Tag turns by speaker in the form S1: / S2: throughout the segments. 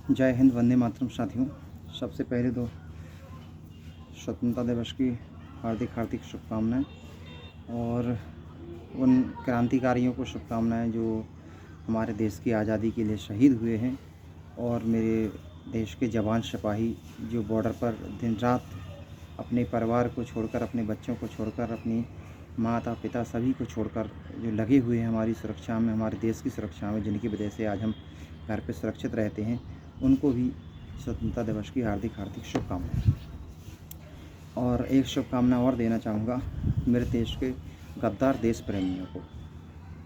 S1: जय हिंद, वंदे मातरम। साथियों, सबसे पहले तो स्वतंत्रता दिवस की हार्दिक हार्दिक शुभकामनाएं और उन क्रांतिकारियों को शुभकामनाएं जो हमारे देश की आज़ादी के लिए शहीद हुए हैं, और मेरे देश के जवान सिपाही जो बॉर्डर पर दिन रात अपने परिवार को छोड़कर, अपने बच्चों को छोड़कर, अपनी माता पिता सभी को छोड़कर जो लगे हुए हैं हमारी सुरक्षा में, हमारे देश की सुरक्षा में, जिनकी वजह से आज हम घर पे सुरक्षित रहते हैं, उनको भी स्वतंत्रता दिवस की हार्दिक हार्दिक शुभकामनाएं। और एक शुभकामना और देना चाहूँगा मेरे देश के गद्दार देश प्रेमियों को,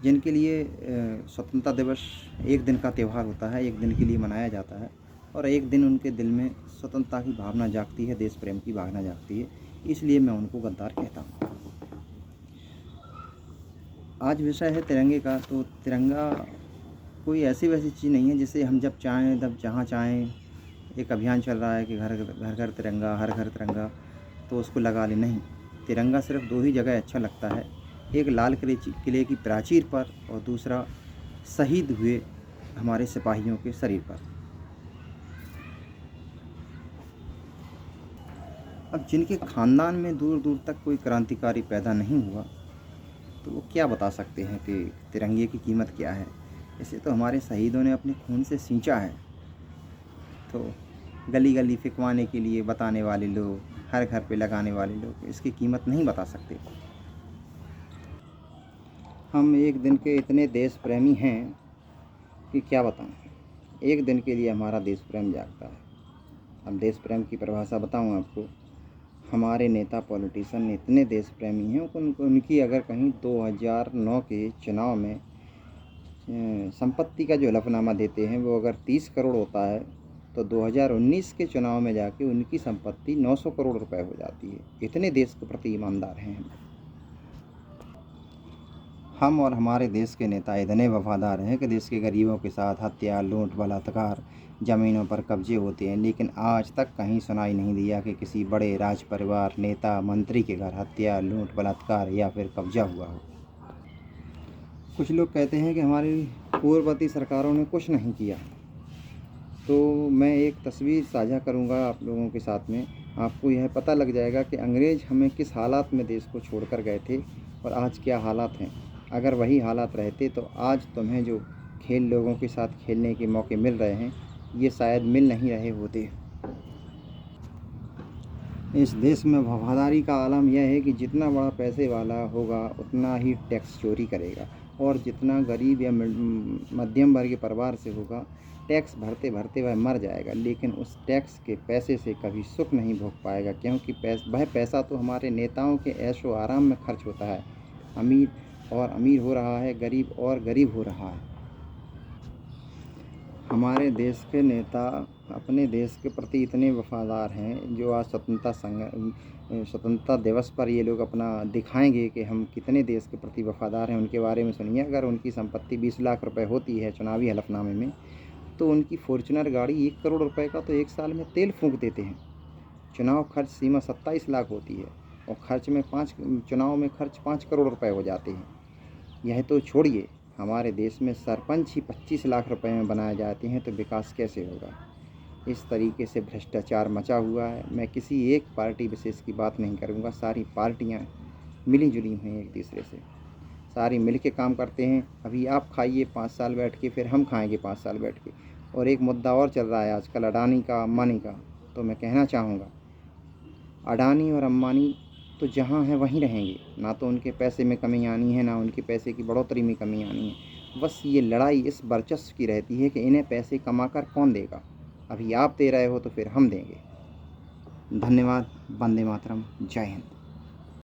S1: जिनके लिए स्वतंत्रता दिवस एक दिन का त्यौहार होता है, एक दिन के लिए मनाया जाता है, और एक दिन उनके दिल में स्वतंत्रता की भावना जागती है, देश प्रेम की भावना जागती है, इसलिए मैं उनको गद्दार कहता हूँ। आज विषय है तिरंगे का। तो तिरंगा कोई ऐसी वैसी चीज़ नहीं है जिसे हम जब चाहें तब जहाँ चाहें, एक अभियान चल रहा है कि घर घर तिरंगा, हर घर तिरंगा, तो उसको लगा ले। नहीं, तिरंगा सिर्फ दो ही जगह अच्छा लगता है, एक लाल किले की प्राचीर पर, और दूसरा शहीद हुए हमारे सिपाहियों के शरीर पर। अब जिनके ख़ानदान में दूर दूर तक कोई क्रांतिकारी पैदा नहीं हुआ, तो वो क्या बता सकते हैं कि तिरंगे की कीमत क्या है। इसे तो हमारे शहीदों ने अपने खून से सींचा है। तो गली गली फिकवाने के लिए बताने वाले लोग, हर घर पे लगाने वाले लोग इसकी कीमत नहीं बता सकते। हम एक दिन के इतने देश प्रेमी हैं कि क्या बताएं। एक दिन के लिए हमारा देश प्रेम जागता है। अब देश प्रेम की परिभाषा बताऊं आपको। हमारे नेता पॉलिटिशियन इतने देश प्रेमी हैं, उनकी अगर कहीं 2009 के चुनाव में संपत्ति का जो हलफनामा देते हैं वो अगर 30 करोड़ होता है, तो 2019 के चुनाव में जाके उनकी संपत्ति 900 करोड़ रुपए हो जाती है। इतने देश के प्रति ईमानदार हैं हम और हमारे देश के नेता इतने वफादार हैं कि देश के गरीबों के साथ हत्या, लूट, बलात्कार, ज़मीनों पर कब्जे होते हैं, लेकिन आज तक कहीं सुनाई नहीं दिया कि किसी बड़े राज परिवार, नेता, मंत्री के घर हत्या, लूट, बलात्कार या फिर कब्जा हुआ हो। कुछ लोग कहते हैं कि हमारी पूर्ववर्ती सरकारों ने कुछ नहीं किया। तो मैं एक तस्वीर साझा करूंगा आप लोगों के साथ में। आपको यह पता लग जाएगा कि अंग्रेज़ हमें किस हालात में देश को छोड़कर गए थे और आज क्या हालात हैं। अगर वही हालात रहते तो आज तुम्हें जो खेल लोगों के साथ खेलने के मौके मिल रहे हैं, ये शायद मिल नहीं रहे होते। इस देश में वफादारी का आलम यह है कि जितना बड़ा पैसे वाला होगा उतना ही टैक्स चोरी करेगा, और जितना गरीब या मध्यम वर्गीय परिवार से होगा, टैक्स भरते भरते वह मर जाएगा, लेकिन उस टैक्स के पैसे से कभी सुख नहीं भोग पाएगा, क्योंकि वह पैसा तो हमारे नेताओं के ऐशो आराम में खर्च होता है। अमीर और अमीर हो रहा है, गरीब और गरीब हो रहा है। हमारे देश के नेता अपने देश के प्रति इतने वफादार हैं, जो आज स्वतंत्रता दिवस पर ये लोग अपना दिखाएंगे कि हम कितने देश के प्रति वफादार हैं। उनके बारे में सुनिए। अगर उनकी संपत्ति 20 लाख रुपए होती है चुनावी हलफनामे में, तो उनकी फॉर्च्यूनर गाड़ी 1 करोड़ रुपए का तो एक साल में तेल फूंक देते हैं। चुनाव खर्च सीमा 27 लाख होती है, और चुनाव में खर्च 5 करोड़ रुपए हो जाते हैं। यह तो छोड़िए, हमारे देश में सरपंच ही 25 लाख रुपए में बनाए जाते हैं, तो विकास कैसे होगा। इस तरीके से भ्रष्टाचार मचा हुआ है। मैं किसी एक पार्टी विशेष की बात नहीं करूंगा, सारी पार्टियां मिली जुली हैं एक दूसरे से, सारी मिल के काम करते हैं। अभी आप खाइए 5 साल बैठ के, फिर हम खाएंगे 5 साल बैठ के। और एक मुद्दा और चल रहा है आजकल, अडानी का, अंबानी का। तो मैं कहना चाहूँगा, अडानी और अंबानी तो जहाँ है वहीं रहेंगे। ना तो उनके पैसे में कमी आनी है, ना उनके पैसे की बढ़ोतरी में कमी आनी है। बस ये लड़ाई इस वर्चस्व की रहती है कि इन्हें पैसे कमाकर कौन देगा। अभी आप दे रहे हो तो फिर हम देंगे। धन्यवाद। वंदे मातरम। जय हिंद।